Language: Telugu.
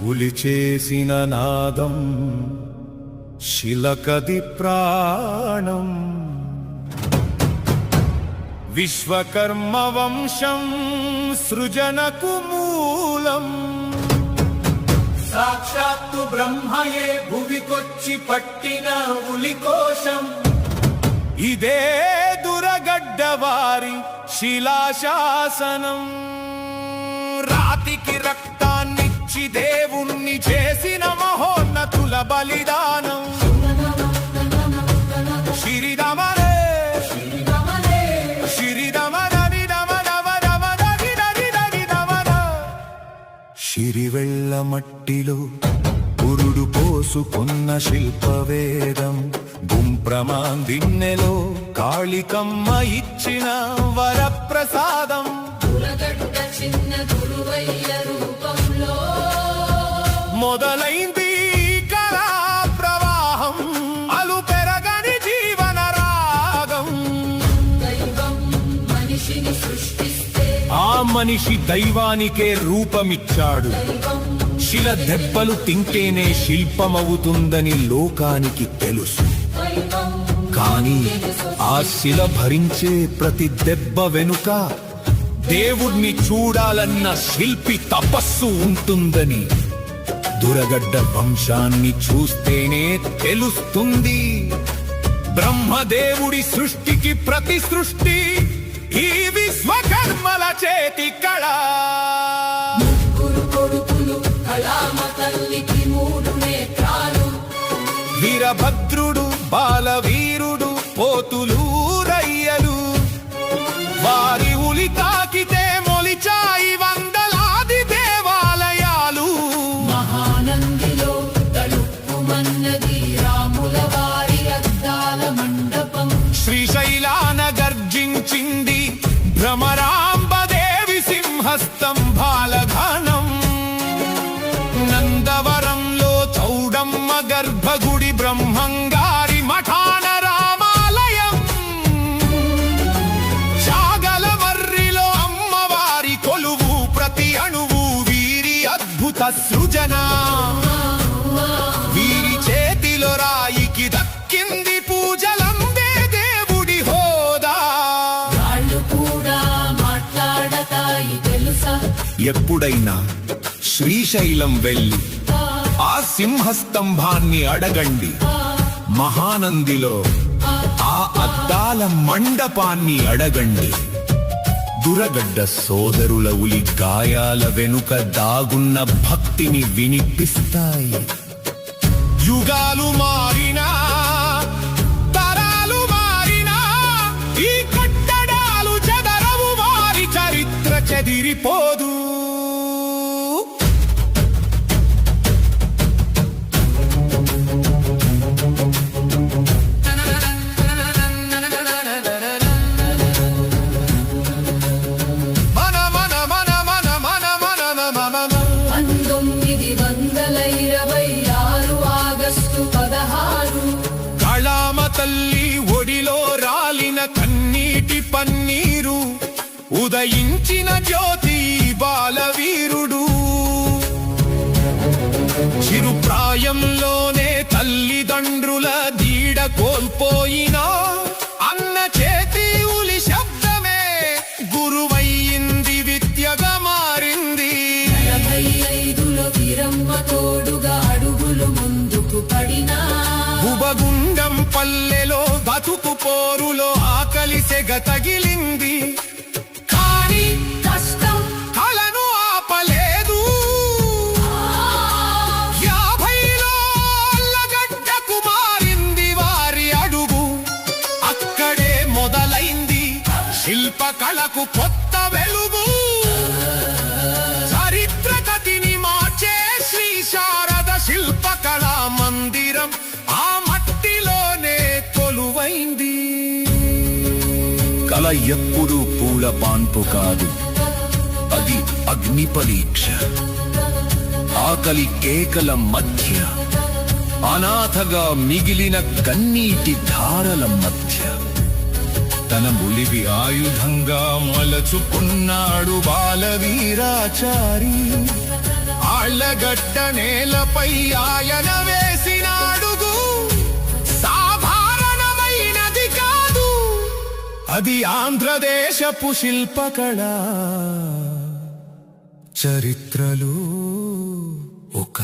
ఉలి చేసిన నాదం శిలకది ప్రాణం విశ్వకర్మ వంశం సృజనకు మూలం సాక్షాత్తు బ్రహ్మయే భువికొచ్చి పట్టిన ఉలి కోశం ఇదే దురగడ్డవారి శిలాశాసనం రాతికి రక్తాన్నిచ్చి దేవుణ్ణి చేసిన మహోన్నతుల బలిదానం శిరిదమనే శిరివెళ్ళ మట్టిలో పురుడు పోసుకున్న శిల్పవేదం గుంప్రమాందిన్నెలో కాళికమ్మ ఇచ్చిన వరప్రసాదం మొదలైంది కళా ప్రవాహం అలు పెరగని జీవన రాగం ఆ మనిషి దైవానికే రూపమిచ్చాడు శిల దెబ్బలు తింటేనే శిల్పమవుతుందని లోకానికి తెలుసు కానీ ఆ శిల భరించే ప్రతి దెబ్బ వెనుక దేవుణ్ణి చూడాలన్న శిల్పి తపస్సు ఉంటుందని దురగడ్డ వంశాన్ని చూస్తేనే తెలుస్తుంది బ్రహ్మదేవుడి సృష్టికి ప్రతి సృష్టి ఈ విశ్వకర్మల చేతి కళ వీరభద్రుడు బాలవీరుడు పోతులు రయ్యలు వారి ఉలి తాకితే మొలిచాయి వందలాది దేవాలయాలు మహానందిలో తలుపుమన్నది రాముల వారి అద్దాల మండపం శ్రీశైలాన గర్జించింది భ్రమరాంబదేవి సింహస్తంభాల ఘనం నందవరంలో చౌడమ్మ గర్భగుడి బ్రహ్మంగారి మఠాన రామాలయం చాగలమర్రిలో అమ్మవారి కొలువు ప్రతి అణువు వీరి అద్భుత సృజన వీరి చేతిలో రాయికి దక్కింది పూజలందే దేవుడి హోదా కూడా మాట్లాడతాయి తెలుసా ఎప్పుడైనా శ్రీశైలం వెళ్ళి ఆ సింహస్తంభాన్ని అడగండి మహానందిలో ఆ అద్దాల మండపాన్ని అడగండి దురగడ్డ సోదరుల ఉలి గాయాల వెనుక దాగున్న భక్తిని వినిపిస్తాయి యుగాలు మారినా తరాలు మారినా ఈ కట్టడాలు చెదరవు వారి చరిత్ర చెదిరిపోదు తల్లి ఒడిలో రాలిన కన్నీటి పన్నీరు ఉదయించిన జ్యోతి బాలవీరుడు చిరుప్రాయంలోనే తల్లిదండ్రుల దీడ కోల్పోయినా అన్న చేతి ఉలి శబ్దమే గురువయ్యింది విద్యగా మారింది 45లో వీరమ్మ తోడుగా అడుగులు ముందుకు పడినా భువగుండం పల్లెలో బతుకు పోరులో ఆకలి సెగ తగిలింది కానీ కష్టం కలను ఆపలేదు 50లో అల్లగడ్డకు మారింది వారి అడుగు అక్కడే మొదలైంది శిల్పకళకు కొత్త వెలుగు చరిత్ర గతిని మార్చే శ్రీ శారద శిల్పకళా మందిరం ఆ మట్టిలోనే కొలువైంది కళ ఎప్పుడు పూల పాన్పు కాదు అది అగ్ని పరీక్ష ఆకలి కేకల మధ్య అనాథగా మిగిలిన కన్నీటి ధారల మధ్య తన ములివి ఆయుధంగా మలచుకున్నాడు బాలవీరాచారి ఆ రాళ్లగడ్డ నేలపై ఆయన వేసిన అడుగు సాధారణమైనది కాదు, అది ఆంధ్రదేశపు శిల్పకళ చరిత్రలో ఒక